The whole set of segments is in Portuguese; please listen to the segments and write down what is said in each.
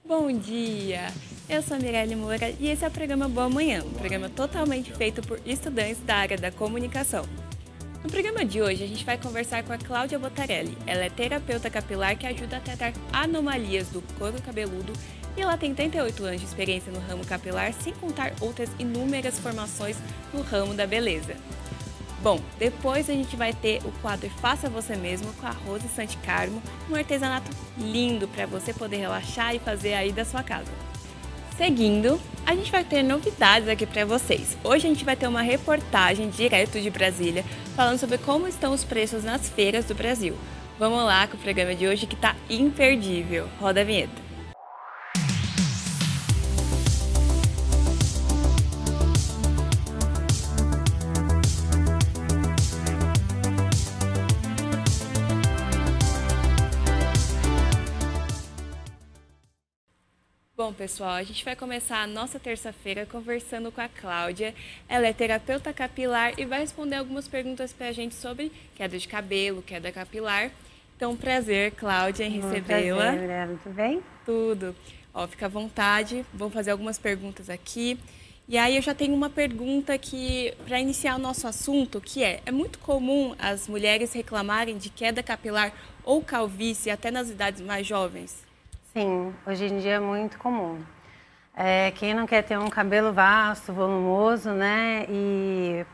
Bom dia! Eu sou a Mirelle Moura e esse é o programa Boa Manhã, um programa totalmente feito por estudantes da área da comunicação. No programa de hoje, a gente vai conversar com a Cláudia Botarelli. Ela é terapeuta capilar que ajuda a tratar anomalias do couro cabeludo e ela tem 38 anos de experiência no ramo capilar, sem contar outras inúmeras formações no ramo da beleza. Bom, depois a gente vai ter o quadro Faça Você Mesmo com a Rose Santicarmo, um artesanato lindo para você poder relaxar e fazer aí da sua casa. Seguindo, a gente vai ter novidades aqui para vocês. Hoje a gente vai ter uma reportagem direto de Brasília falando sobre como estão os preços nas feiras do Brasil. Vamos lá com o programa de hoje que tá imperdível. Roda a vinheta. Bom, pessoal, a gente vai começar a nossa terça-feira conversando com a Cláudia. Ela é terapeuta capilar e vai responder algumas perguntas para a gente sobre queda de cabelo, queda capilar. Então, prazer, Cláudia, em recebê-la. Prazer, Mirella, tudo bem? Tudo. Ó, fica à vontade, vamos fazer algumas perguntas aqui. E aí eu já tenho uma pergunta que, para iniciar o nosso assunto, que é muito comum as mulheres reclamarem de queda capilar ou calvície até nas idades mais jovens? Sim, hoje em dia é muito comum. Quem não quer ter um cabelo vasto, volumoso, né? E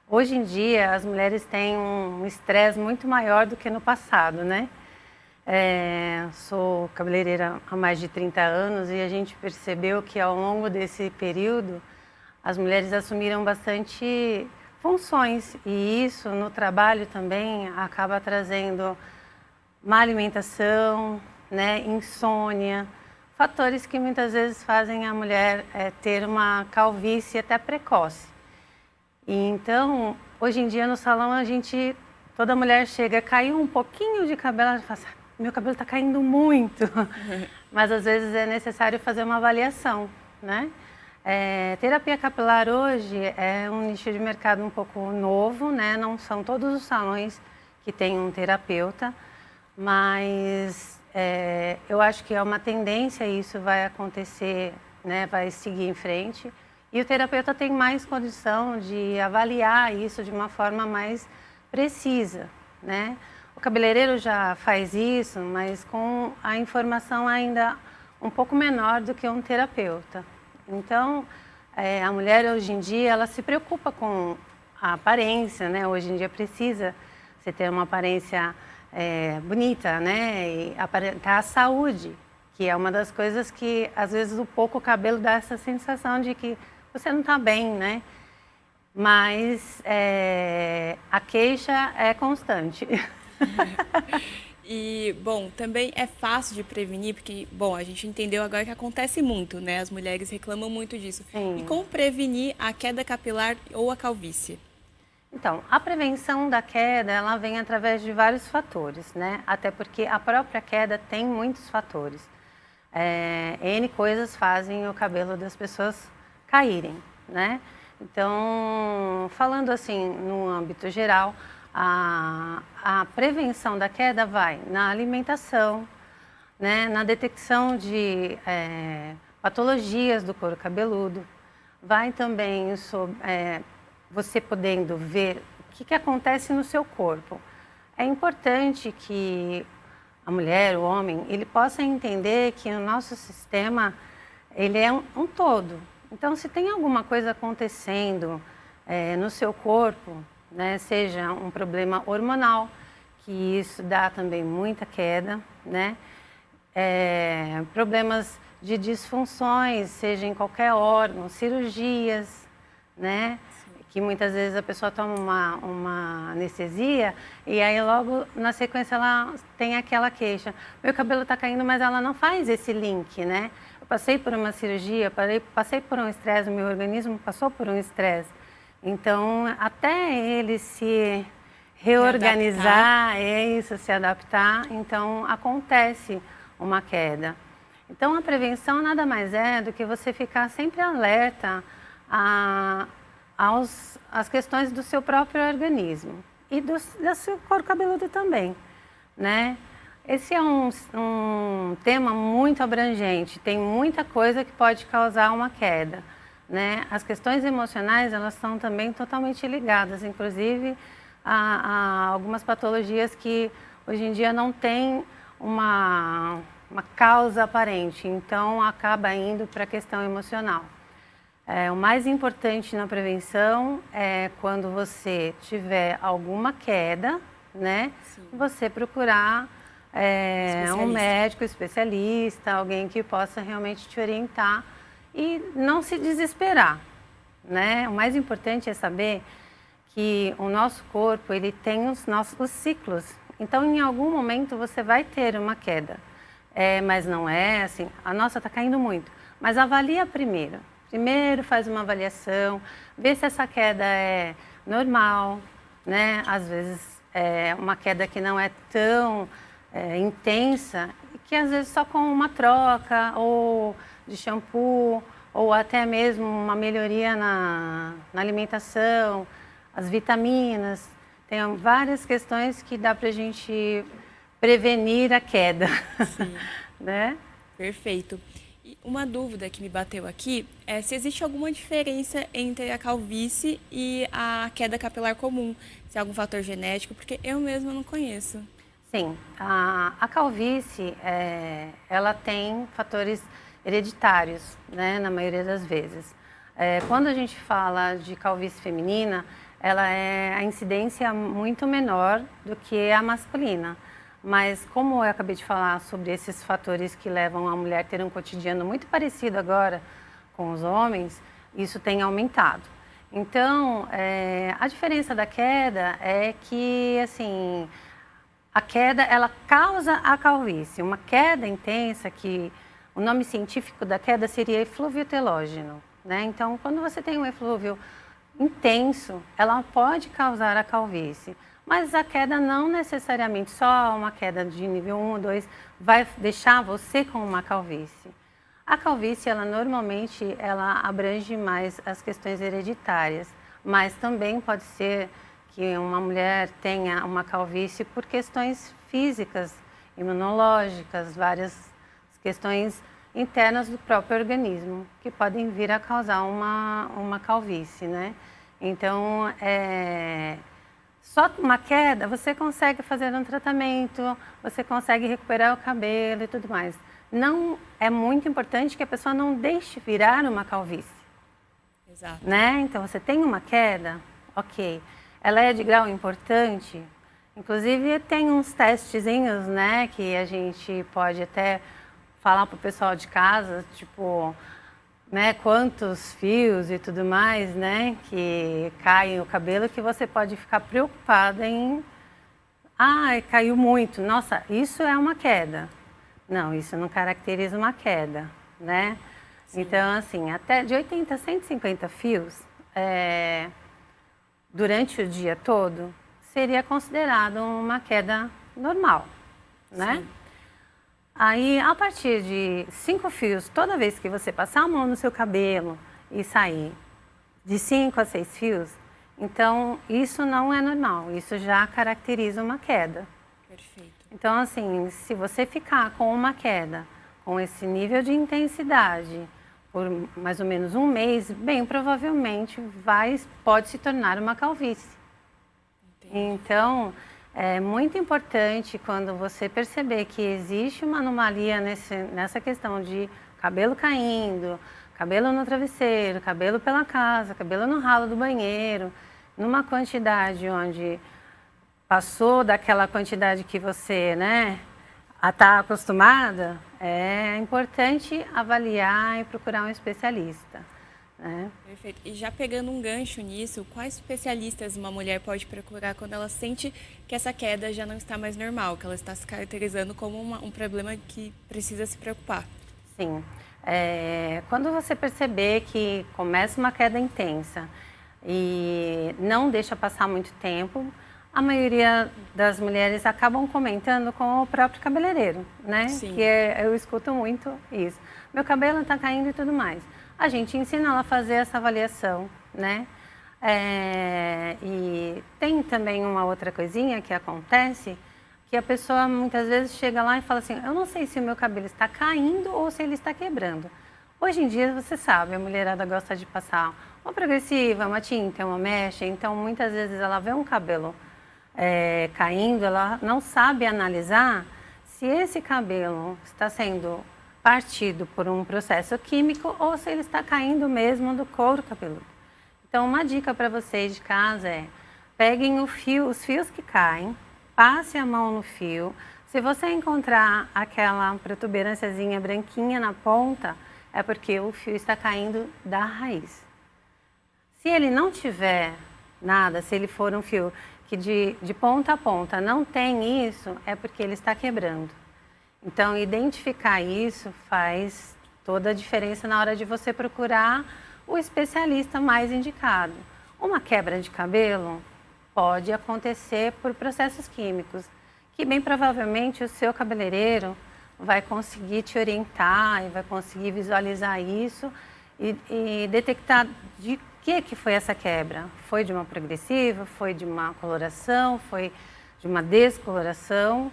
hoje em dia as mulheres têm um estresse muito maior do que no passado, né? Sou cabeleireira há mais de 30 anos e a gente percebeu que ao longo desse período as mulheres assumiram bastante funções e isso no trabalho também acaba trazendo má alimentação, né, insônia, fatores que muitas vezes fazem a mulher ter uma calvície até precoce. E então, hoje em dia no salão toda mulher chega, caiu um pouquinho de cabelo, ela fala, meu cabelo está caindo muito, mas às vezes é necessário fazer uma avaliação, né? Terapia capilar hoje é um nicho de mercado um pouco novo, né? Não são todos os salões que têm um terapeuta, mas eu acho que é uma tendência e isso vai acontecer, né, vai seguir em frente. E o terapeuta tem mais condição de avaliar isso de uma forma mais precisa, né? O cabeleireiro já faz isso, mas com a informação ainda um pouco menor do que um terapeuta. Então, a mulher hoje em dia, ela se preocupa com a aparência, né? Hoje em dia precisa você ter uma aparência bonita, né? E aparentar a saúde, que é uma das coisas que às vezes o pouco cabelo dá essa sensação de que você não está bem, né? Mas a queixa é constante. E, bom, também é fácil de prevenir, porque, bom, a gente entendeu agora que acontece muito, né? As mulheres reclamam muito disso. E Sim. como prevenir a queda capilar ou a calvície? Então, a prevenção da queda, ela vem através de vários fatores, né? Até porque a própria queda tem muitos fatores. N coisas fazem o cabelo das pessoas caírem, né? Então, falando assim, no âmbito geral, a prevenção da queda vai na alimentação, né? Na detecção de patologias do couro cabeludo, vai também sobre você podendo ver o que acontece no seu corpo. É importante que a mulher, o homem, ele possa entender que o nosso sistema, ele é um todo. Então, se tem alguma coisa acontecendo no seu corpo, né, seja um problema hormonal, que isso dá também muita queda, né? Problemas de disfunções, seja em qualquer órgão, cirurgias, né? Que muitas vezes a pessoa toma uma anestesia e aí logo na sequência ela tem aquela queixa. Meu cabelo está caindo, mas ela não faz esse link, né? Eu passei por uma cirurgia, passei por um estresse, o meu organismo passou por um estresse. Então, até ele se reorganizar, se adaptar, então acontece uma queda. Então, a prevenção nada mais é do que você ficar sempre alerta às questões do seu próprio organismo e do seu couro cabeludo também, né? Esse é um tema muito abrangente, tem muita coisa que pode causar uma queda, né? As questões emocionais, elas são também totalmente ligadas, inclusive a algumas patologias que hoje em dia não tem uma causa aparente, então acaba indo para a questão emocional. O mais importante na prevenção é quando você tiver alguma queda, né? Sim. Você procurar um médico especialista, alguém que possa realmente te orientar e não se desesperar, né? O mais importante é saber que o nosso corpo, ele tem os ciclos. Então, em algum momento você vai ter uma queda, mas não é assim, a nossa está caindo muito. Mas avalia primeiro. Primeiro faz uma avaliação, vê se essa queda é normal, né? Às vezes é uma queda que não é tão intensa, que às vezes só com uma troca ou de shampoo ou até mesmo uma melhoria na alimentação, as vitaminas. Tem várias questões que dá para a gente prevenir a queda. Sim. Né? Perfeito. E uma dúvida que me bateu aqui é se existe alguma diferença entre a calvície e a queda capilar comum, se é algum fator genético, porque eu mesma não conheço. Sim, a calvície, ela tem fatores hereditários, né, na maioria das vezes. Quando a gente fala de calvície feminina, ela é a incidência muito menor do que a masculina. Mas como eu acabei de falar sobre esses fatores que levam a mulher a ter um cotidiano muito parecido agora com os homens, isso tem aumentado. Então, a diferença da queda é que, assim, a queda, ela causa a calvície. Uma queda intensa, que o nome científico da queda seria eflúvio telógeno, né? Então, quando você tem um eflúvio intenso, ela pode causar a calvície. Mas a queda não necessariamente, só uma queda de nível 1 ou 2, vai deixar você com uma calvície. A calvície, ela normalmente, ela abrange mais as questões hereditárias, mas também pode ser que uma mulher tenha uma calvície por questões físicas, imunológicas, várias questões internas do próprio organismo, que podem vir a causar uma calvície, né? Então, só uma queda, você consegue fazer um tratamento, você consegue recuperar o cabelo e tudo mais. Não é muito importante que a pessoa não deixe virar uma calvície. Exato. Né? Então, você tem uma queda, ok. Ela é de grau importante, inclusive tem uns testezinhos, né, que a gente pode até falar para o pessoal de casa, tipo, né, quantos fios e tudo mais, né, que caem o cabelo, que você pode ficar preocupada em, caiu muito, nossa, isso é uma queda. Não, isso não caracteriza uma queda, né? Sim. Então, assim, até de 80 a 150 fios, durante o dia todo, seria considerado uma queda normal, né? Sim. Aí, a partir de 5 fios, toda vez que você passar a mão no seu cabelo e sair de 5 a 6 fios, então isso não é normal, isso já caracteriza uma queda. Perfeito. Então, assim, se você ficar com uma queda, com esse nível de intensidade, por mais ou menos um mês, bem provavelmente pode se tornar uma calvície. Entendi. Então, é muito importante quando você perceber que existe uma anomalia nessa questão de cabelo caindo, cabelo no travesseiro, cabelo pela casa, cabelo no ralo do banheiro, numa quantidade onde passou daquela quantidade que você, né, está acostumada, é importante avaliar e procurar um especialista. Né? Perfeito. E já pegando um gancho nisso, quais especialistas uma mulher pode procurar quando ela sente que essa queda já não está mais normal, que ela está se caracterizando como um problema que precisa se preocupar? Sim. Quando você perceber que começa uma queda intensa e não deixa passar muito tempo, a maioria das mulheres acabam comentando com o próprio cabeleireiro, né? Sim. Que eu escuto muito isso. Meu cabelo está caindo e tudo mais. A gente ensina ela a fazer essa avaliação, né? E tem também uma outra coisinha que acontece, que a pessoa muitas vezes chega lá e fala assim, eu não sei se o meu cabelo está caindo ou se ele está quebrando. Hoje em dia, você sabe, a mulherada gosta de passar uma progressiva, uma tinta, uma mecha, então muitas vezes ela vê um cabelo caindo, ela não sabe analisar se esse cabelo está sendo partido por um processo químico ou se ele está caindo mesmo do couro cabeludo. Então, uma dica para vocês de casa é, peguem os fios que caem, passe a mão no fio. Se você encontrar aquela protuberânciazinha branquinha na ponta, é porque o fio está caindo da raiz. Se ele não tiver nada, se ele for um fio que de ponta a ponta não tem isso, é porque ele está quebrando. Então, identificar isso faz toda a diferença na hora de você procurar o especialista mais indicado. Uma quebra de cabelo pode acontecer por processos químicos, que bem provavelmente o seu cabeleireiro vai conseguir te orientar e vai conseguir visualizar isso e detectar de que foi essa quebra. Foi de uma progressiva, foi de uma coloração, foi de uma descoloração.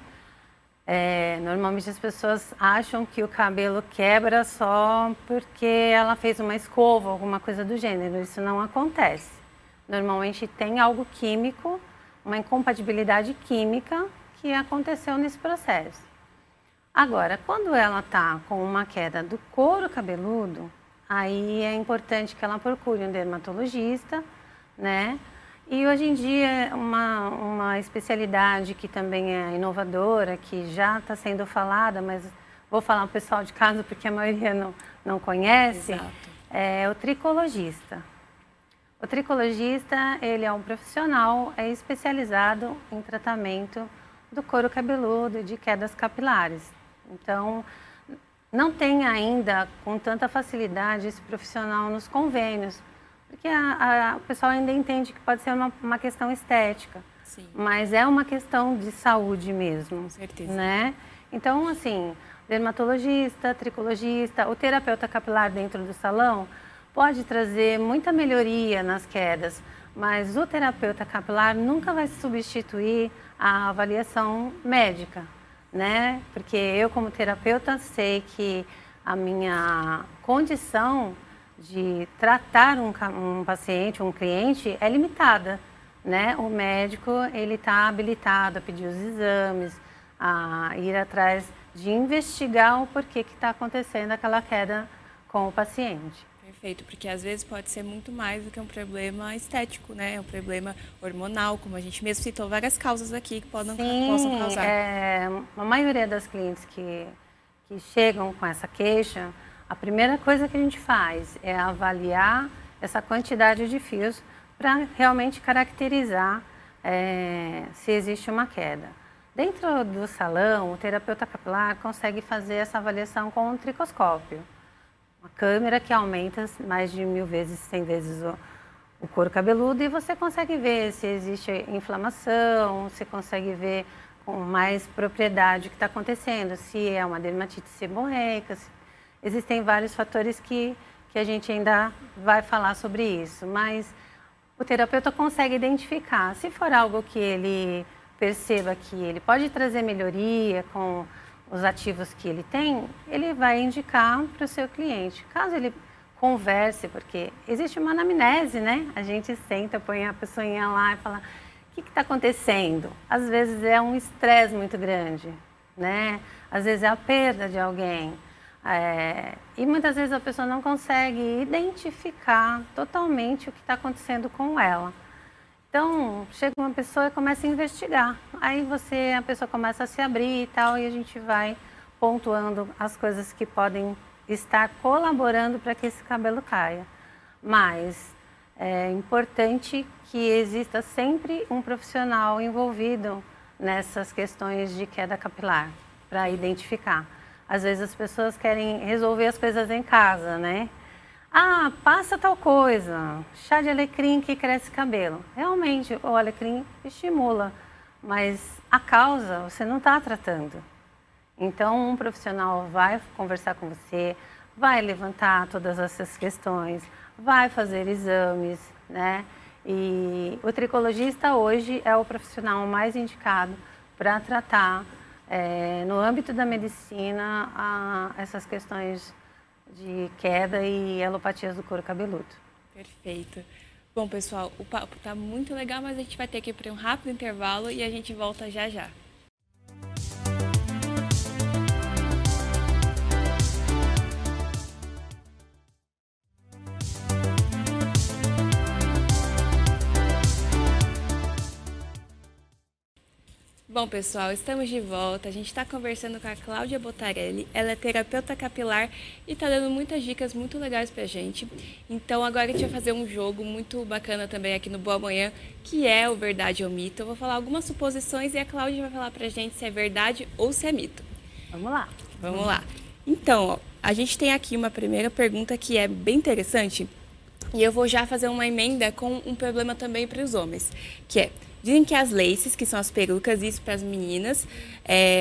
Normalmente as pessoas acham que o cabelo quebra só porque ela fez uma escova, alguma coisa do gênero. Isso não acontece. Normalmente tem algo químico, uma incompatibilidade química que aconteceu nesse processo. Agora, quando ela está com uma queda do couro cabeludo, aí é importante que ela procure um dermatologista, né? E hoje em dia, uma especialidade que também é inovadora, que já está sendo falada, mas vou falar para o pessoal de casa porque a maioria não conhece, Exato. é o tricologista. O tricologista, ele é um profissional especializado em tratamento do couro cabeludo e de quedas capilares. Então, não tem ainda com tanta facilidade esse profissional nos convênios, porque o pessoal ainda entende que pode ser uma questão estética, Sim. mas é uma questão de saúde mesmo. Com certeza. Né? Então, assim, dermatologista, tricologista, o terapeuta capilar dentro do salão pode trazer muita melhoria nas quedas, mas o terapeuta capilar nunca vai substituir a avaliação médica, né? Porque eu, como terapeuta, sei que a minha condição de tratar um paciente, um cliente, é limitada, né? O médico, ele está habilitado a pedir os exames, a ir atrás de investigar o porquê que está acontecendo aquela queda com o paciente. Perfeito, porque às vezes pode ser muito mais do que um problema estético, né? Um problema hormonal, como a gente mesmo citou várias causas aqui que possam causar. A maioria das clientes que chegam com essa queixa, a primeira coisa que a gente faz é avaliar essa quantidade de fios para realmente caracterizar se existe uma queda. Dentro do salão, o terapeuta capilar consegue fazer essa avaliação com um tricoscópio. Uma câmera que aumenta mais de 1000 vezes, 100 vezes o couro cabeludo e você consegue ver se existe inflamação, você consegue ver com mais propriedade o que está acontecendo, se é uma dermatite seborreica. Existem vários fatores que a gente ainda vai falar sobre isso, mas o terapeuta consegue identificar. Se for algo que ele perceba que ele pode trazer melhoria com os ativos que ele tem, ele vai indicar para o seu cliente. Caso ele converse, porque existe uma anamnese, né? A gente senta, põe a pessoinha lá e fala, o que está acontecendo? Às vezes é um estresse muito grande, né? Às vezes é a perda de alguém. E muitas vezes a pessoa não consegue identificar totalmente o que está acontecendo com ela. Então, chega uma pessoa e começa a investigar. Aí a pessoa começa a se abrir e tal, e a gente vai pontuando as coisas que podem estar colaborando para que esse cabelo caia. Mas é importante que exista sempre um profissional envolvido nessas questões de queda capilar, para identificar. Às vezes as pessoas querem resolver as coisas em casa, né? Ah, passa tal coisa, chá de alecrim que cresce cabelo. Realmente, o alecrim estimula, mas a causa você não está tratando. Então, um profissional vai conversar com você, vai levantar todas essas questões, vai fazer exames, né? E o tricologista hoje é o profissional mais indicado para tratar, no âmbito da medicina, essas questões de queda e alopatias do couro cabeludo. Perfeito. Bom, pessoal, o papo tá muito legal, mas a gente vai ter que ir para um rápido intervalo e a gente volta já já. Bom, pessoal, estamos de volta. A gente está conversando com a Cláudia Botarelli. Ela é terapeuta capilar e está dando muitas dicas muito legais para a gente. Então, agora a gente vai fazer um jogo muito bacana também aqui no Boa Manhã, que é o Verdade ou Mito. Eu vou falar algumas suposições e a Cláudia vai falar para a gente se é verdade ou se é mito. Vamos lá. Vamos lá. Então, ó, a gente tem aqui uma primeira pergunta que é bem interessante e eu vou já fazer uma emenda com um problema também para os homens, que é... Dizem que as laces, que são as perucas, isso para as meninas,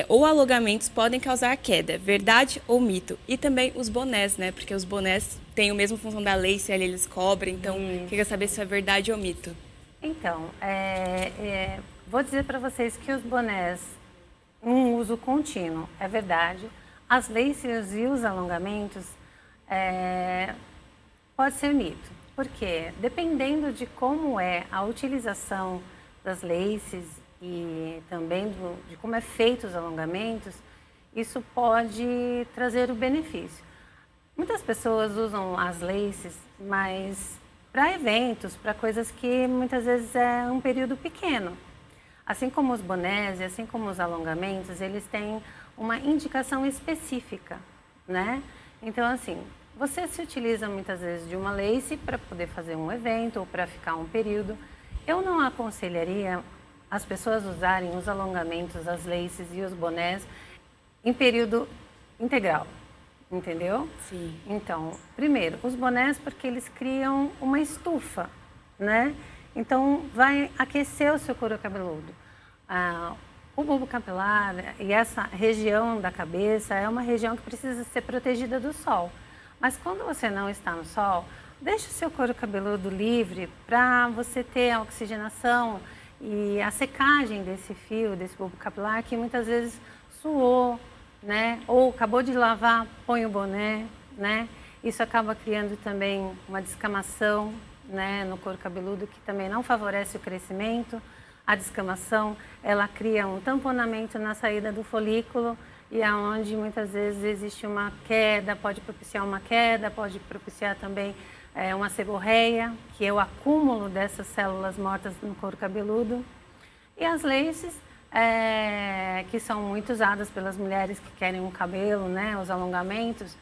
ou alongamentos podem causar queda. Verdade ou mito? E também os bonés, né? Porque os bonés têm a mesma função da lace, ali eles cobrem. Então, queria saber se é verdade ou mito. Então, vou dizer para vocês que os bonés, um uso contínuo, é verdade. As laces e os alongamentos, pode ser mito. Por quê? Dependendo de como é a utilização das laces e também de como é feito os alongamentos, isso pode trazer o benefício. Muitas pessoas usam as laces, mas para eventos, para coisas que muitas vezes é um período pequeno. Assim como os bonés e assim como os alongamentos, eles têm uma indicação específica, né? Então, assim, você se utiliza muitas vezes de uma lace para poder fazer um evento ou para ficar um período. Eu não aconselharia as pessoas usarem os alongamentos, as laces e os bonés em período integral, entendeu? Sim. Então, primeiro, os bonés porque eles criam uma estufa, né? Então, vai aquecer o seu couro cabeludo. O bulbo capilar e essa região da cabeça é uma região que precisa ser protegida do sol. Mas quando você não está no sol, deixe o seu couro cabeludo livre para você ter a oxigenação e a secagem desse fio, desse bulbo capilar, que muitas vezes suou, né? Ou acabou de lavar, põe o boné, né? Isso acaba criando também uma descamação, né, no couro cabeludo, que também não favorece o crescimento. A descamação, ela cria um tamponamento na saída do folículo e aonde muitas vezes existe uma queda, pode propiciar uma queda, pode propiciar também uma seborreia, que é o acúmulo dessas células mortas no couro cabeludo. E as laces, que são muito usadas pelas mulheres que querem um cabelo, né, os alongamentos.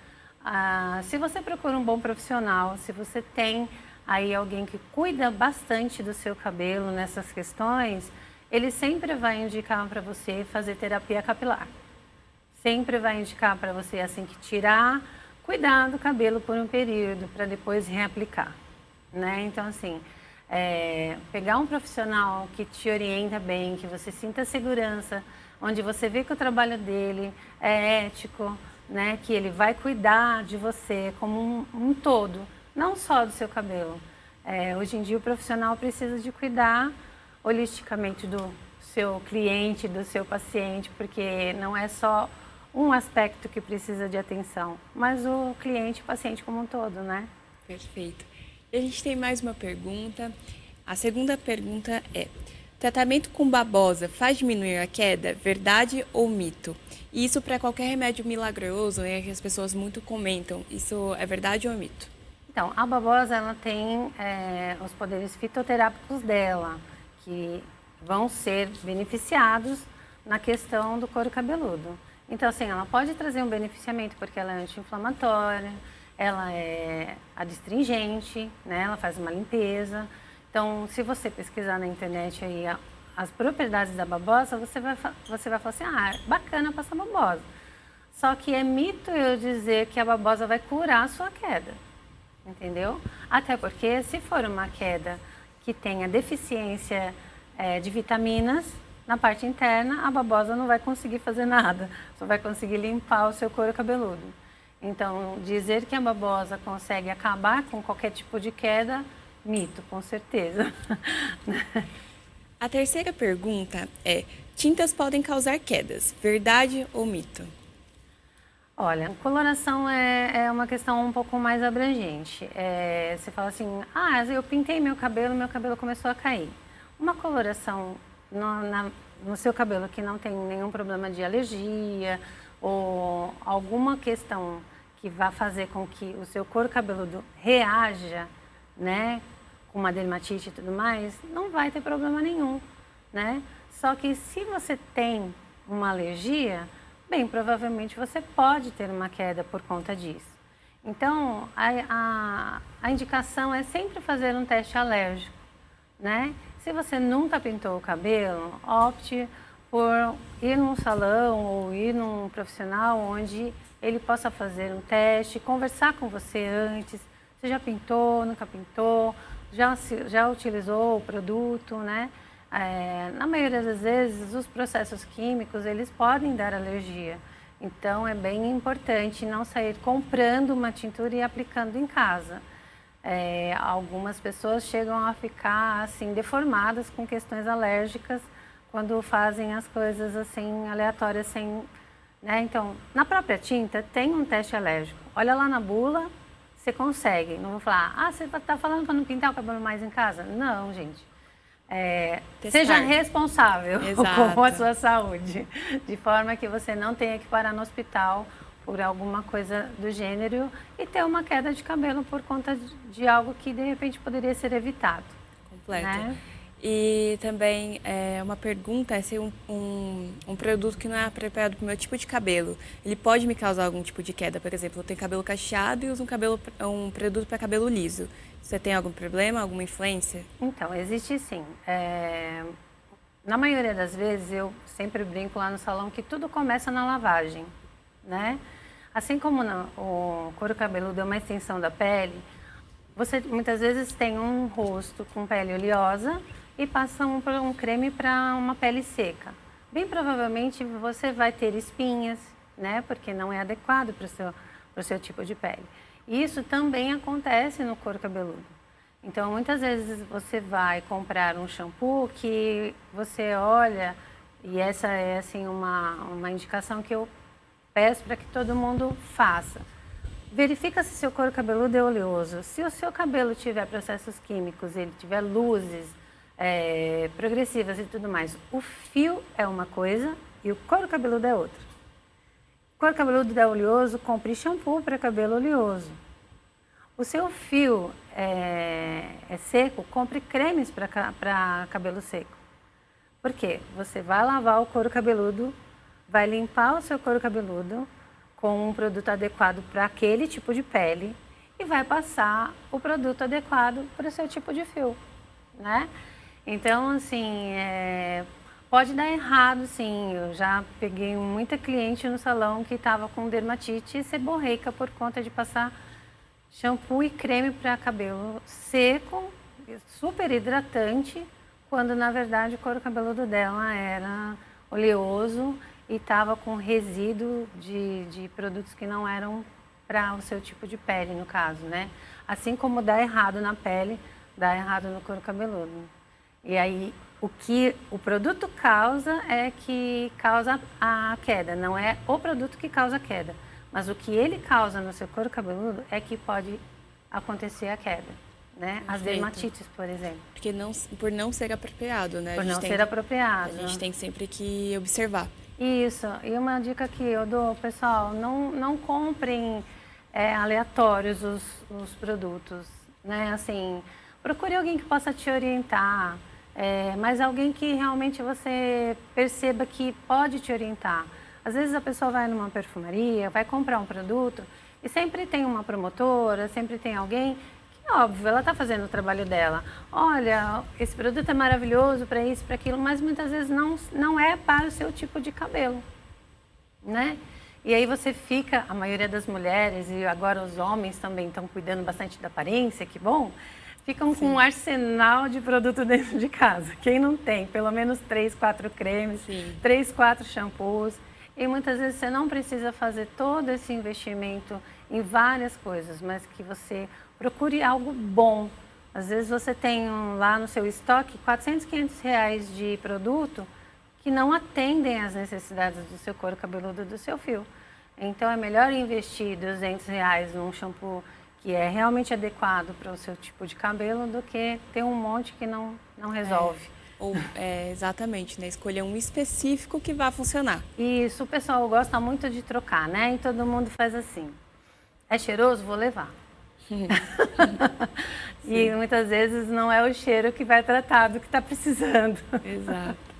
Se você procura um bom profissional, se você tem aí alguém que cuida bastante do seu cabelo nessas questões, ele sempre vai indicar para você fazer terapia capilar. Sempre vai indicar para você assim que tirar, cuidar do cabelo por um período para depois reaplicar, né? Então, assim, pegar um profissional que te orienta bem, que você sinta segurança, onde você vê que o trabalho dele é ético, né? Que ele vai cuidar de você como um todo, não só do seu cabelo. Hoje em dia o profissional precisa de cuidar holisticamente do seu cliente, do seu paciente, porque não é só um aspecto que precisa de atenção, mas o cliente e o paciente como um todo, né? Perfeito. E a gente tem mais uma pergunta. A segunda pergunta é: tratamento com babosa faz diminuir a queda? Verdade ou mito? E isso para qualquer remédio milagroso, né, que as pessoas muito comentam. Isso é verdade ou mito? Então, a babosa, ela tem os poderes fitoterápicos dela, que vão ser beneficiados na questão do couro cabeludo. Então, assim, ela pode trazer um beneficiamento porque ela é anti-inflamatória, ela é adstringente, né? Ela faz uma limpeza. Então, se você pesquisar na internet aí as propriedades da babosa, você vai falar assim, bacana passar babosa. Só que é mito eu dizer que a babosa vai curar a sua queda, entendeu? Até porque se for uma queda que tenha deficiência de vitaminas, na parte interna, a babosa não vai conseguir fazer nada, só vai conseguir limpar o seu couro cabeludo. Então, dizer que a babosa consegue acabar com qualquer tipo de queda, mito, com certeza. A terceira pergunta é: tintas podem causar quedas, verdade ou mito? Olha, coloração é uma questão um pouco mais abrangente. Você fala assim, eu pintei meu cabelo começou a cair. Uma coloração no seu cabelo que não tem nenhum problema de alergia ou alguma questão que vá fazer com que o seu couro cabeludo reaja, né, com uma dermatite e tudo mais, não vai ter problema nenhum, né? Só que se você tem uma alergia, bem, provavelmente você pode ter uma queda por conta disso. Então, a indicação é sempre fazer um teste alérgico, né? Se você nunca pintou o cabelo, opte por ir num salão ou ir num profissional onde ele possa fazer um teste, conversar com você antes. Você já pintou, nunca pintou, já utilizou o produto, né? Na maioria das vezes, os processos químicos, eles podem dar alergia. Então, é bem importante não sair comprando uma tintura e aplicando em casa. Algumas pessoas chegam a ficar, assim, deformadas com questões alérgicas quando fazem as coisas, assim, aleatórias, sem... né? Então, na própria tinta, tem um teste alérgico. Olha lá na bula, você consegue. Não vou falar, você está falando para não pintar o cabelo mais em casa? Não, gente. Seja responsável com a sua saúde, de forma que você não tenha que parar no hospital por alguma coisa do gênero e ter uma queda de cabelo por conta de algo que de repente poderia ser evitado. Completo. Né? E também uma pergunta é se um produto que não é apropriado para o meu tipo de cabelo, ele pode me causar algum tipo de queda? Por exemplo, eu tenho cabelo cacheado e uso um produto para cabelo liso. Você tem algum problema, alguma influência? Então, existe sim. Na maioria das vezes, eu sempre brinco lá no salão que tudo começa na lavagem, né? Assim como o couro cabeludo é uma extensão da pele, você muitas vezes tem um rosto com pele oleosa e passa um creme para uma pele seca. Bem provavelmente você vai ter espinhas, né? Porque não é adequado para o seu tipo de pele. Isso também acontece no couro cabeludo. Então, muitas vezes você vai comprar um shampoo que você olha, e essa é assim uma indicação que eu peço para que todo mundo faça. Verifica se seu couro cabeludo é oleoso. Se o seu cabelo tiver processos químicos, ele tiver luzes progressivas e tudo mais, o fio é uma coisa e o couro cabeludo é outra. Couro cabeludo é oleoso, compre shampoo para cabelo oleoso. O seu fio é seco, compre cremes para cabelo seco. Por quê? Você vai lavar o couro cabeludo, vai limpar o seu couro cabeludo com um produto adequado para aquele tipo de pele e vai passar o produto adequado para o seu tipo de fio, né? Então, assim, pode dar errado, sim. Eu já peguei muita cliente no salão que estava com dermatite seborreica por conta de passar shampoo e creme para cabelo seco, super hidratante, quando na verdade o couro cabeludo dela era oleoso e estava com resíduo de produtos que não eram para o seu tipo de pele, no caso, né? Assim como dá errado na pele, dá errado no couro cabeludo. E aí, o que o produto causa é que causa a queda, não é o produto que causa a queda. Mas o que ele causa no seu couro cabeludo é que pode acontecer a queda, né? As dermatites, por exemplo. Porque por não ser apropriado, né? Por não ser apropriado. A gente tem sempre que observar. Isso. E uma dica que eu dou, pessoal, não comprem aleatórios os produtos, né? Assim, procure alguém que possa te orientar, mas alguém que realmente você perceba que pode te orientar. Às vezes a pessoa vai numa perfumaria, vai comprar um produto e sempre tem uma promotora, sempre tem alguém que, óbvio, ela está fazendo o trabalho dela. Olha, esse produto é maravilhoso para isso, para aquilo, mas muitas vezes não é para o seu tipo de cabelo, né? E aí você fica, a maioria das mulheres e agora os homens também estão cuidando bastante da aparência, que bom, ficam com um arsenal de produto dentro de casa. Quem não tem, pelo menos 3, 4 cremes, 3, 4 shampoos. E muitas vezes você não precisa fazer todo esse investimento em várias coisas, mas que você procure algo bom, Às vezes você tem lá no seu estoque 400, 500 reais de produto que não atendem às necessidades do seu couro cabeludo, do seu fio. Então é melhor investir 200 reais num shampoo que é realmente adequado para o seu tipo de cabelo do que ter um monte que não resolve. Exatamente, né? Escolher um específico que vá funcionar. Isso, o pessoal gosta muito de trocar, né? E todo mundo faz assim. É cheiroso? Vou levar. E muitas vezes não é o cheiro que vai tratar do que está precisando. Exato.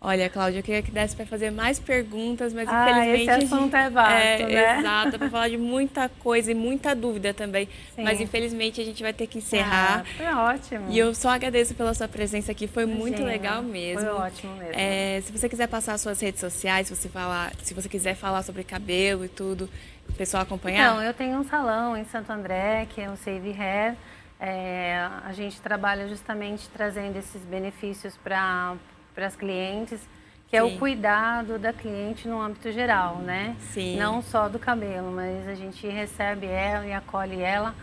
Olha, Cláudia, eu queria que desse para fazer mais perguntas, mas infelizmente... esse assunto é vasto, né? Exato, para falar de muita coisa e muita dúvida também. Sim. Mas infelizmente a gente vai ter que encerrar. Foi ótimo. E eu só agradeço pela sua presença aqui, foi muito legal mesmo. Foi ótimo mesmo. Se você quiser passar as suas redes sociais, se você quiser falar sobre cabelo e tudo, o pessoal acompanhar? Então, eu tenho um salão em Santo André, que é o Save Hair. A gente trabalha justamente trazendo esses benefícios para as clientes, que é o cuidado da cliente no âmbito geral, né? Sim. Não só do cabelo, mas a gente recebe ela e acolhe ela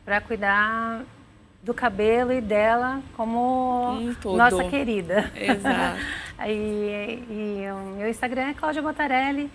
para cuidar do cabelo e dela como nossa querida. Exato. E o meu Instagram é Cláudia Botarelli.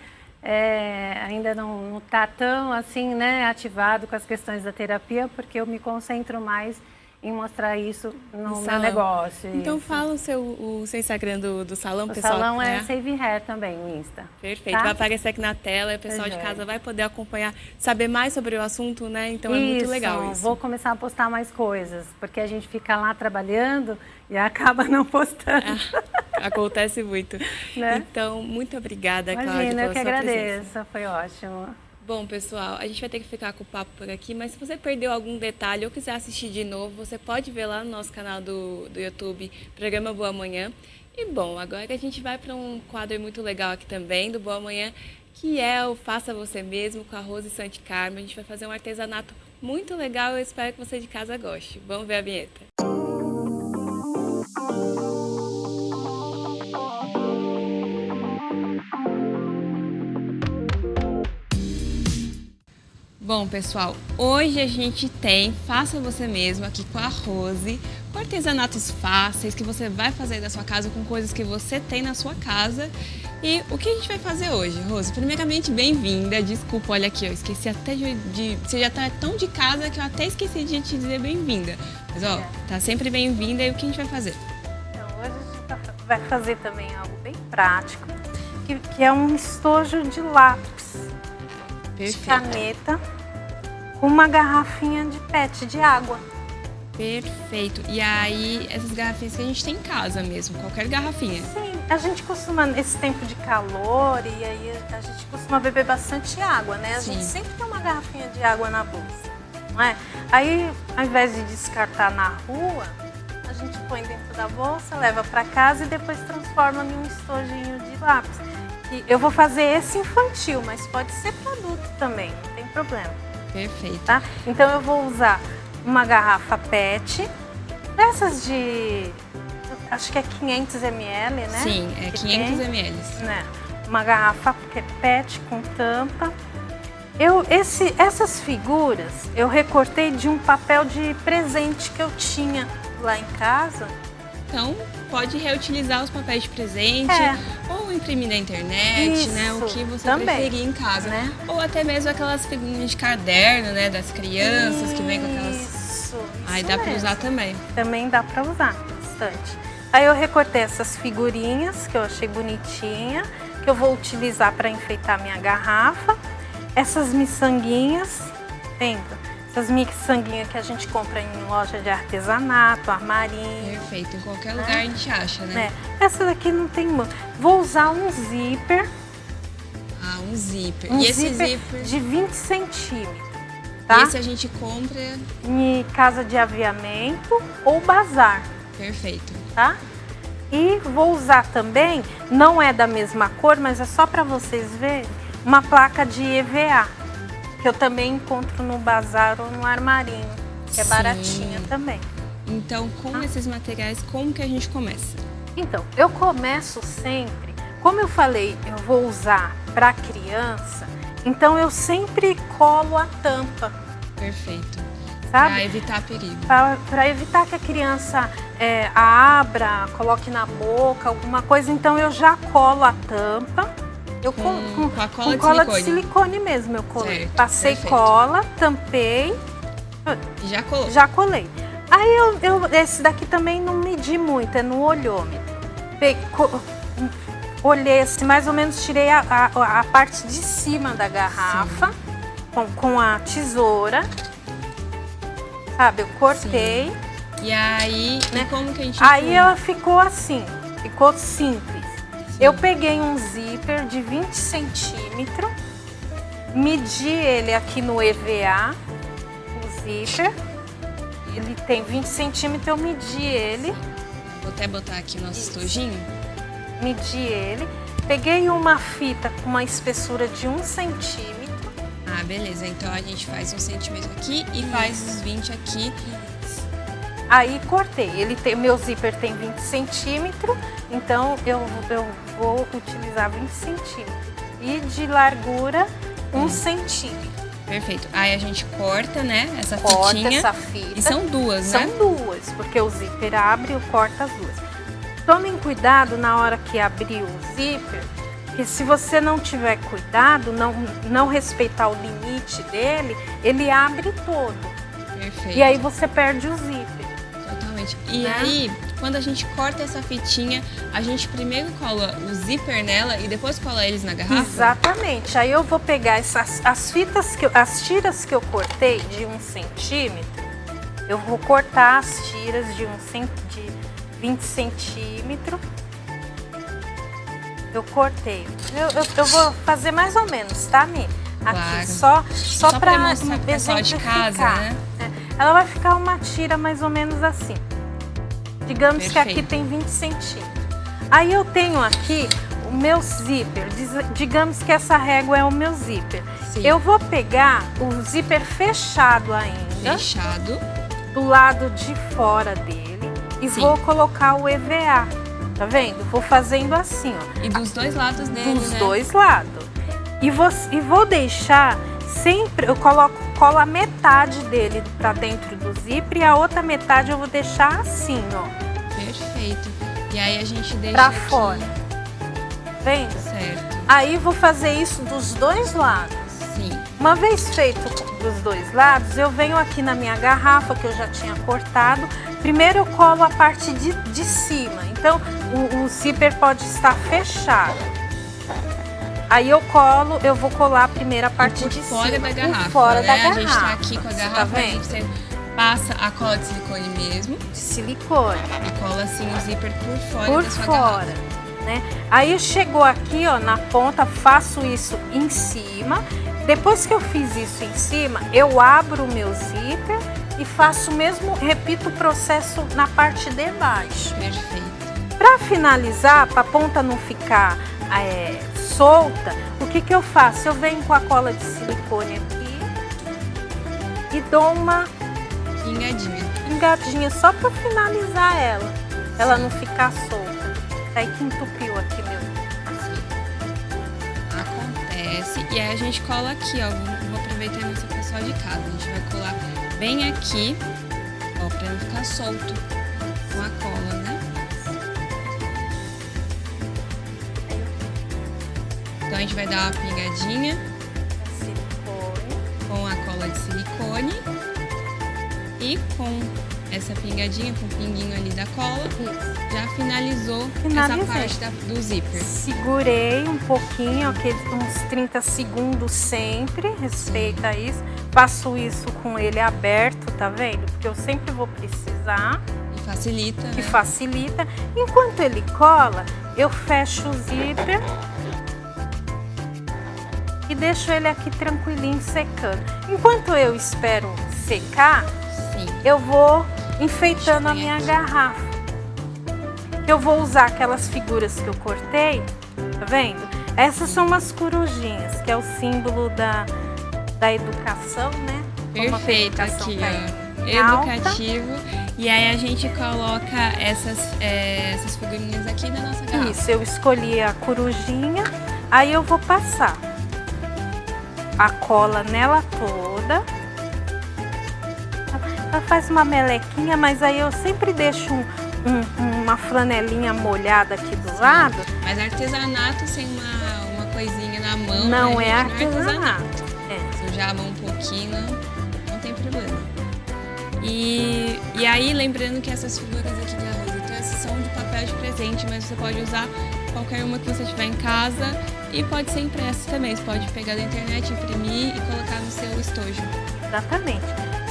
Ainda não está tão assim, né, ativado com as questões da terapia, porque eu me concentro mais em mostrar isso no meu negócio. Então fala o seu Instagram do salão, pessoal. O salão é Save Hair também, no Insta. Perfeito, vai aparecer aqui na tela e o pessoal de casa vai poder acompanhar, saber mais sobre o assunto, né? Então é muito legal isso. Vou começar a postar mais coisas, porque a gente fica lá trabalhando e acaba não postando. Acontece muito. Né? Então, muito obrigada, Cláudia, pela Imagina, eu que agradeço, presença. Foi ótimo. Bom, pessoal, a gente vai ter que ficar com o papo por aqui, mas se você perdeu algum detalhe ou quiser assistir de novo, você pode ver lá no nosso canal do YouTube, Programa Boa Manhã. E, bom, agora a gente vai para um quadro muito legal aqui também, do Boa Manhã, que é o Faça Você Mesmo, com a Rose Santi Carmo. A gente vai fazer um artesanato muito legal e eu espero que você de casa goste. Vamos ver a vinheta. Bom, pessoal, hoje a gente tem Faça Você Mesmo aqui com a Rose, com artesanatos fáceis que você vai fazer da sua casa com coisas que você tem na sua casa. E o que a gente vai fazer hoje, Rose? Primeiramente, bem-vinda. Desculpa, olha aqui, eu esqueci até você já tá tão de casa que eu até esqueci de te dizer bem-vinda. Mas, ó, tá sempre bem-vinda. E o que a gente vai fazer? Então, hoje a gente vai fazer também algo bem prático, que é um estojo de lápis. Perfeito. De caneta com uma garrafinha de PET de água. Perfeito. E aí, essas garrafinhas que a gente tem em casa mesmo, qualquer garrafinha. Sim, a gente costuma, nesse tempo de calor, e aí a gente costuma beber bastante água, né? A Sim. gente sempre tem uma garrafinha de água na bolsa, não é? Aí, ao invés de descartar na rua, a gente põe dentro da bolsa, leva para casa e depois transforma em um estojinho de lápis. Eu vou fazer esse infantil, mas pode ser para adulto também, não tem problema. Perfeito. Tá? Então eu vou usar uma garrafa PET, dessas de, acho que é 500 ml, né? Sim, é 500 ml. Né? Uma garrafa PET com tampa. Essas figuras eu recortei de um papel de presente que eu tinha lá em casa. Então, pode reutilizar os papéis de presente ou imprimir na internet, Isso, né? O que você também, preferir em casa. né? Ou até mesmo aquelas figurinhas de caderno, né? Das crianças que vem com aquelas... Isso Aí dá para mesmo. usar também. Também dá para usar bastante. Aí eu recortei essas figurinhas que eu achei bonitinha, que eu vou utilizar para enfeitar minha garrafa. Essas miçanguinhas, vendo? Essas miçanguinhas que a gente compra em loja de artesanato, armarinho. Perfeito, em qualquer lugar a gente acha, né? Essa daqui não tem muito. Vou usar um zíper. Ah, um zíper. Um e esse zíper de 20 centímetros. Tá? Esse a gente compra... Em casa de aviamento ou bazar. Perfeito. Tá? E vou usar também, não é da mesma cor, mas é só para vocês verem, uma placa de EVA, que eu também encontro no bazar ou no armarinho, que é baratinha também. Então, com esses materiais, como que a gente começa? Então, eu começo sempre, como eu falei, eu vou usar para criança, então eu sempre colo a tampa. Perfeito. sabe? Para evitar perigo. Para evitar que a criança abra, coloque na boca, alguma coisa. Então eu já colo a tampa. Com a cola, com cola de de silicone mesmo, eu colei. Certo, Passei perfeito. cola, tampei. E já colou. Já colei. Aí esse daqui também não medi muito, é no olhômetro. Olhei assim, mais ou menos tirei a parte de cima da garrafa com a tesoura. Sabe, eu cortei. Sim. E aí, né? E como que a gente Aí ela ficou assim, ficou simples. Eu peguei um zíper de 20 centímetros, medi ele aqui no EVA, o zíper. Ele tem 20 centímetros, eu medi ele. Vou até botar aqui nosso estojinho. Medi ele. Peguei uma fita com uma espessura de 1 centímetro. Ah, beleza. Então a gente faz 1 centímetro aqui e faz os 20 aqui. Aí cortei. Meu zíper tem 20 centímetros, então eu vou utilizar 20 centímetros. E de largura, 1 centímetro. Perfeito. Aí a gente corta, né, essa Corta fitinha. essa fita. E são duas, né? São duas, porque o zíper abre e eu corto as duas. Tomem cuidado na hora que abrir o zíper, porque se você não tiver cuidado, não respeitar o limite dele, ele abre todo. Perfeito. E aí você perde o zíper. Totalmente. E aí, quando a gente corta essa fitinha, a gente primeiro cola o zíper nela e depois cola eles na garrafa? Exatamente. Aí eu vou pegar as tiras que eu cortei de 1 centímetro, eu vou cortar as tiras de 20 centímetros. Eu cortei. Eu vou fazer mais ou menos, tá, Mi? Aqui, Claro. só pra para mostrar pro pessoal de casa, né? Ela vai ficar uma tira mais ou menos assim. Digamos que aqui Perfeito. tem 20 centímetros. Aí eu tenho aqui o meu zíper. Digamos que essa régua é o meu zíper. Sim. Eu vou pegar o zíper fechado ainda, Fechado. do lado de fora dele, e Sim. vou colocar o EVA. Tá vendo? Vou fazendo assim, ó. E dos dois lados dele, Dos né? dois lados. E vou deixar sempre, eu colo a metade dele pra dentro do zíper e a outra metade eu vou deixar assim, ó. Perfeito. E aí a gente deixa Pra aqui. fora. Vendo? Certo. Aí vou fazer isso dos dois lados. Sim. Uma vez feito dos dois lados, eu venho aqui na minha garrafa que eu já tinha cortado. Primeiro eu colo a parte de cima. Então o zíper pode estar fechado. Aí eu vou colar a primeira parte de fora cima. da garrafa, Por fora né? da garrafa. A gente tá aqui com a garrafa, Tá vendo? você passa a cola de silicone mesmo De silicone. e cola assim o zíper por fora Por da sua fora, garrafa. né? Aí chegou aqui, ó, na ponta, faço isso em cima. Depois que eu fiz isso em cima, eu abro o meu zíper e faço o mesmo, repito o processo na parte de baixo. Perfeito. Para finalizar, para a ponta não ficar solta, o que eu faço? Eu venho com a cola de silicone aqui e dou uma Pingadinha. pingadinha só para finalizar ela não ficar solta. Aí que entupiu aqui meu. Acontece. E aí a gente cola aqui, ó. Vou aproveitar e mostrar pro pessoal de casa. A gente vai colar bem aqui, ó, pra não ficar solto com a cola, né? Então a gente vai dar uma pingadinha Silicone. com a cola de silicone e com essa pingadinha, com o pinguinho ali da cola, Isso. já finalizou Finalizei. essa parte do zíper. Segurei um pouquinho, uns 30 segundos sempre, respeita isso. Faço isso com ele aberto, tá vendo? Porque eu sempre vou precisar, E facilita, que né? facilita. Enquanto ele cola, eu fecho o zíper e deixo ele aqui tranquilinho secando. Enquanto eu espero secar, Sim. eu vou enfeitando a Deixa eu minha ver garrafa. Eu vou usar aquelas figuras que eu cortei, tá vendo? Essas são umas corujinhas, que é o símbolo da educação, né? Como a Perfeito, educação aqui, tá ó. em alta. Educativo. E aí a gente coloca essas figurinhas aqui na nossa garrafa. Isso, eu escolhi a corujinha, aí eu vou passar a cola nela toda. Ela faz uma melequinha, mas aí eu sempre deixo uma flanelinha molhada aqui do lado. Mas artesanato sem uma coisinha na mão, Não né, é gente? Não é artesanato. É. Sujar a mão um pouquinho, não tem problema. E aí, lembrando que essas figuras aqui de arroz, então essas são de papel de presente, mas você pode usar qualquer uma que você tiver em casa e pode ser impressa também. Você pode pegar da internet, imprimir e colocar no seu estojo. Exatamente.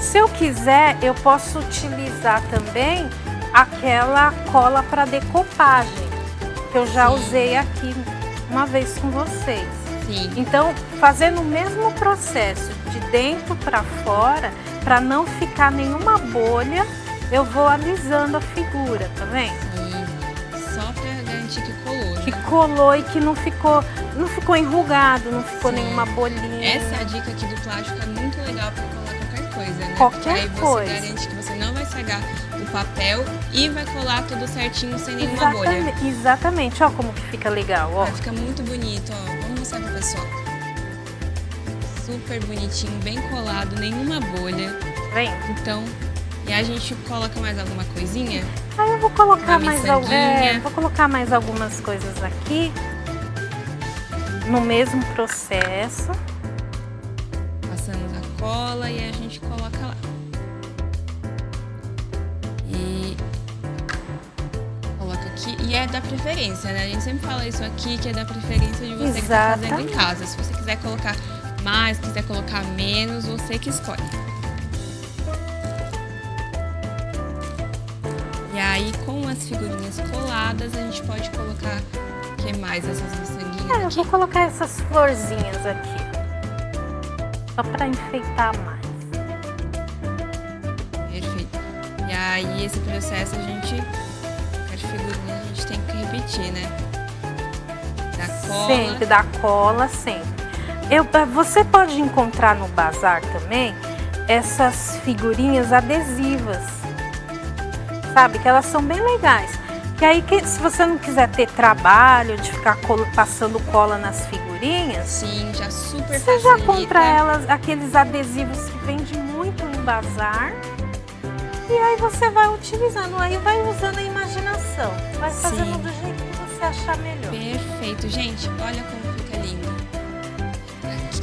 Se eu quiser, eu posso utilizar também aquela cola para decopagem, que eu já usei aqui uma vez com vocês. Sim. Então, fazendo o mesmo processo de dentro para fora, para não ficar nenhuma bolha, eu vou alisando a figura, tá vendo? E só para garantir que colou, Que né? colou e que não ficou enrugado, não ficou nenhuma bolinha. Essa dica aqui do plástico é muito legal para colar qualquer coisa, né? Qualquer Porque aí você coisa. garante que você não vai estragar o papel e vai colar tudo certinho sem nenhuma bolha. Exatamente, ó como que fica legal, ó. Vai ficar muito bonito, ó. Vamos mostrar pro pessoal. Super bonitinho, bem colado, nenhuma bolha. Vem. Então, e a gente coloca mais alguma coisinha? Aí eu vou colocar Uma mais miçanguinha. vou colocar mais algumas coisas aqui no mesmo processo. Passamos a cola e a gente coloca lá. E coloca aqui. E é da preferência, né? A gente sempre fala isso aqui, que é da preferência de você que tá fazendo em Exatamente. casa. Se você quiser colocar mais, quiser colocar menos, você que escolhe. E aí, com as figurinhas coladas, a gente pode colocar o que mais? Essas miçanguinhas Eu aqui. vou colocar essas florzinhas aqui. Só para enfeitar mais. Perfeito. E aí, esse processo a gente, qualquer figurinha, a gente tem que repetir, né? Da cola. Sempre, da cola, sempre. Você pode encontrar no bazar também essas figurinhas adesivas, sabe? Que elas são bem legais. Que aí, se você não quiser ter trabalho de ficar passando cola nas figurinhas, Sim, já super você já facilita. compra elas, aqueles adesivos que vende muito em bazar. E aí você vai utilizando, aí vai usando a imaginação. Vai fazendo Sim. do jeito que você achar melhor. Perfeito. Gente, olha como fica lindo. Aqui,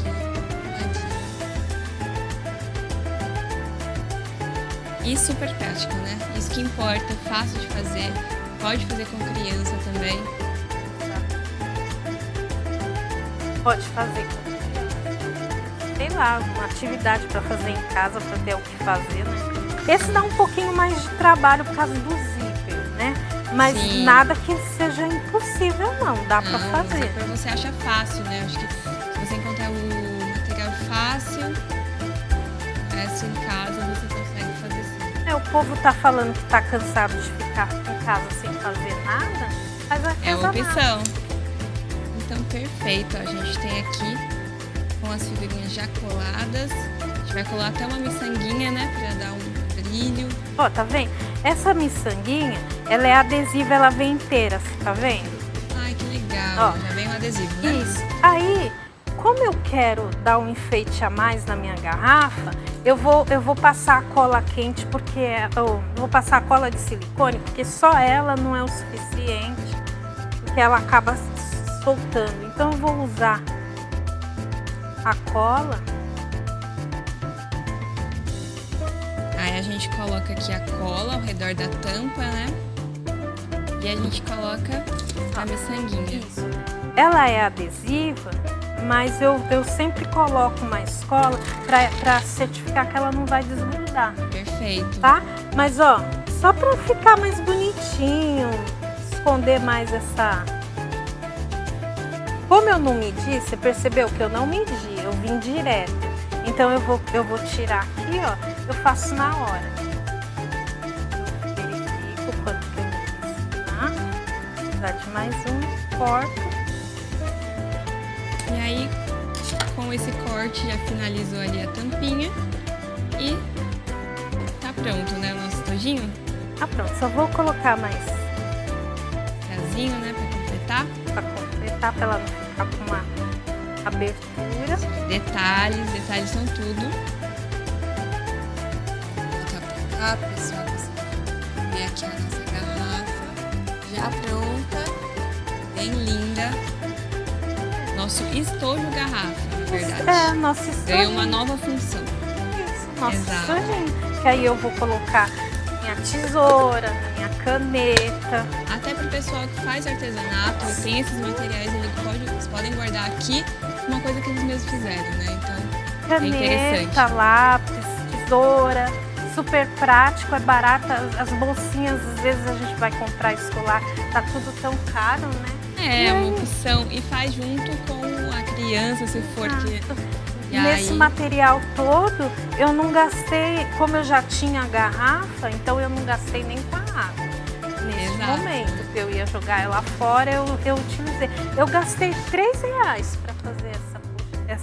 ladinho. E super prático, né? Isso que importa, fácil de fazer. Pode fazer com criança também. Pode fazer com, sei lá, uma atividade para fazer em casa, para ter o que fazer, né? Esse dá um pouquinho mais de trabalho por causa do zíper, né? Mas Sim. nada que seja impossível, não. Dá para Não, fazer. zíper você acha fácil, né? Acho que se você encontrar o material fácil, essa em casa você consegue fazer sim. O povo tá falando que tá cansado de ficar em casa sem fazer nada, mas É uma opção. Então, perfeito. A gente tem aqui com as figurinhas já coladas. A gente vai colar até uma miçanguinha, né? Pra dar um brilho. Ó, tá vendo? Essa miçanguinha, ela é adesiva, ela vem inteira, você tá vendo? Ai, que legal. Ó. Já vem o adesivo, né? Isso. Aí, como eu quero dar um enfeite a mais na minha garrafa, eu vou passar a cola quente, porque eu vou passar a cola de silicone, porque só ela não é o suficiente, porque ela acaba soltando. Então eu vou usar a cola. Aí a gente coloca aqui a cola ao redor da tampa, né? E a gente coloca a miçanguinha. Isso. Ela é adesiva, mas eu sempre coloco mais cola para certificar que ela não vai desgrudar, Perfeito. tá? Mas ó, só para ficar mais bonitinho, esconder mais essa... Como eu não medi, você percebeu que eu não medi, eu vim direto. Então eu vou tirar aqui, ó, eu faço na hora. Eu verifico quanto que eu fiz, tá? Vou precisar de mais um, corto. E aí, com esse corte, já finalizou ali a tampinha. E tá pronto, né? O nosso tojinho. Ah, pronto, só vou colocar mais Casinho, né? Pra completar. para completar, para ela não ficar com uma abertura. Detalhes são tudo. Vou colocar pra Tá, pessoal? Você vê aqui a nossa garrafa já pronta, bem linda. Nosso estojo garrafa, na verdade. Nosso estojo. Ganhou uma nova função. Isso, nosso Exato. estojinho. Que aí eu vou colocar minha tesoura, minha caneta. Até para o pessoal que faz artesanato e tem esses materiais, eles podem guardar aqui uma coisa que eles mesmos fizeram, né? Então, é interessante. Caneta, lápis, tesoura. Super prático, é barato. As bolsinhas, às vezes a gente vai comprar escolar, tá tudo tão caro, né? É uma opção e faz junto com a criança, se for que... E Nesse aí... material todo, eu não gastei, como eu já tinha a garrafa, então eu não gastei nem com a água. Nesse Exato. momento, que eu ia jogar ela fora, eu utilizei. Eu gastei R$3 para fazer essa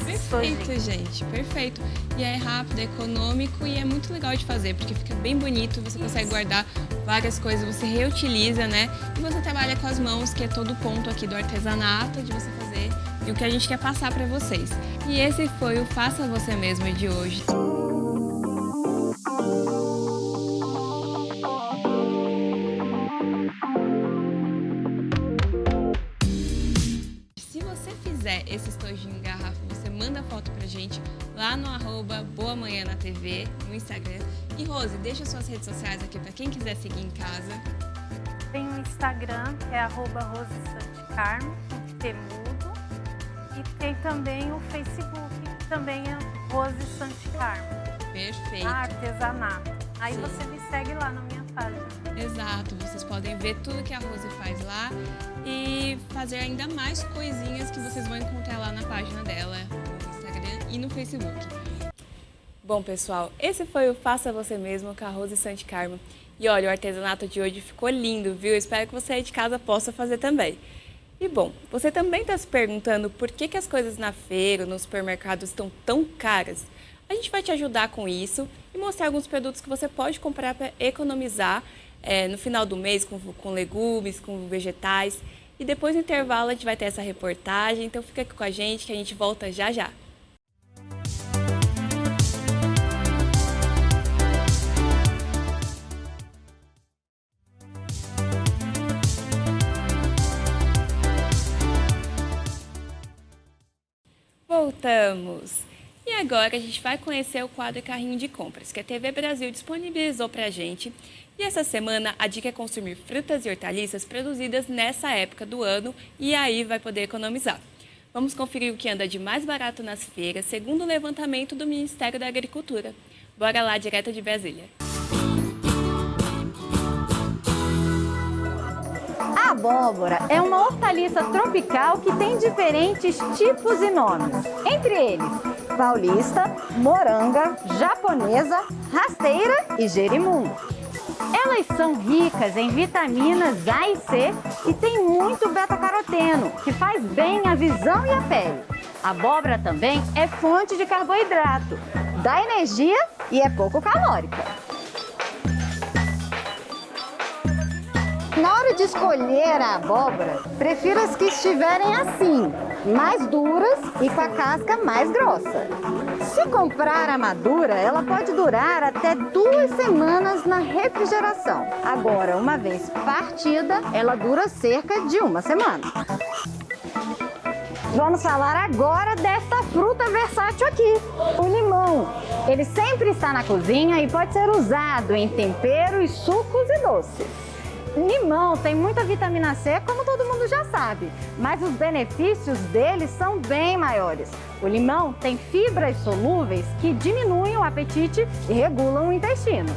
Perfeito, estojinha. gente, perfeito. E é rápido, é econômico e é muito legal de fazer, porque fica bem bonito, você consegue guardar várias coisas, você reutiliza, né? E você trabalha com as mãos, que é todo o ponto aqui do artesanato, de você fazer e o que a gente quer passar para vocês. E esse foi o Faça Você Mesmo de hoje. Se você fizer esse estojinho em garrafa, você manda foto pra gente lá no @boamanhanatv, no Instagram. E Rose, deixa suas redes sociais aqui para quem quiser seguir em casa. Tem o Instagram, que é @rosesanticarmo, temudo. E tem também o Facebook, que também é Rose Santicarmo. Perfeito. Artesanato. Aí Sim. você me segue lá na minha página. Exato, vocês podem ver tudo que a Rose faz lá e fazer ainda mais coisinhas que vocês vão encontrar lá na página dela, no Instagram e no Facebook. Bom, pessoal, esse foi o Faça Você Mesmo com a Rose Santicarmo. E olha, o artesanato de hoje ficou lindo, viu? Espero que você aí de casa possa fazer também. E bom, você também está se perguntando por que as coisas na feira, nos supermercados estão tão caras? A gente vai te ajudar com isso e mostrar alguns produtos que você pode comprar para economizar no final do mês com legumes, com vegetais. E depois do intervalo a gente vai ter essa reportagem, então fica aqui com a gente que a gente volta já já. Voltamos! E agora a gente vai conhecer o quadro Carrinho de Compras, que a TV Brasil disponibilizou pra gente. E essa semana a dica é consumir frutas e hortaliças produzidas nessa época do ano e aí vai poder economizar. Vamos conferir o que anda de mais barato nas feiras, segundo o levantamento do Ministério da Agricultura. Bora lá, direto de Brasília. A abóbora é uma hortaliça tropical que tem diferentes tipos e nomes. Entre eles, paulista, moranga, japonesa, rasteira e jerimum. Elas são ricas em vitaminas A e C e tem muito beta-caroteno, que faz bem à visão e à pele. A abóbora também é fonte de carboidrato, dá energia e é pouco calórica. Na hora de escolher a abóbora, prefiro as que estiverem assim, mais duras e com a casca mais grossa. Se comprar a madura, ela pode durar até 2 semanas na refrigeração. Agora, uma vez partida, ela dura cerca de 1 semana. Vamos falar agora dessa fruta versátil aqui, o limão. Ele sempre está na cozinha e pode ser usado em temperos, sucos e doces. Limão tem muita vitamina C, como todo mundo já sabe, mas os benefícios dele são bem maiores. O limão tem fibras solúveis que diminuem o apetite e regulam o intestino.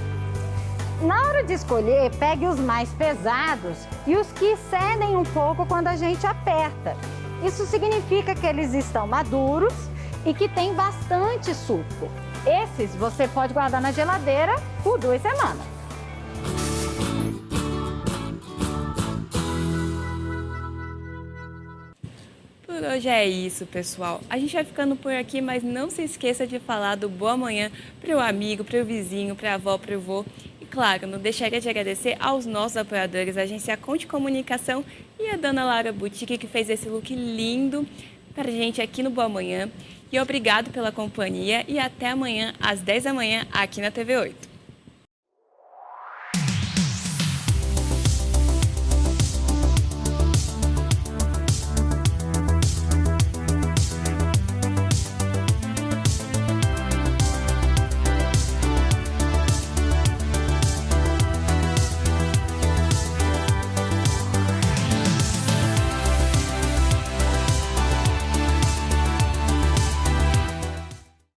Na hora de escolher, pegue os mais pesados e os que cedem um pouco quando a gente aperta. Isso significa que eles estão maduros e que tem bastante suco. Esses você pode guardar na geladeira por 2 semanas. Por hoje é isso, pessoal. A gente vai ficando por aqui, mas não se esqueça de falar do Boa Manhã para o amigo, para o vizinho, para a avó, para o vô. E claro, não deixaria de agradecer aos nossos apoiadores, a Agência Conte Comunicação e a Dona Laura Boutique, que fez esse look lindo para a gente aqui no Boa Manhã. E obrigado pela companhia e até amanhã às 10 da manhã aqui na TV 8.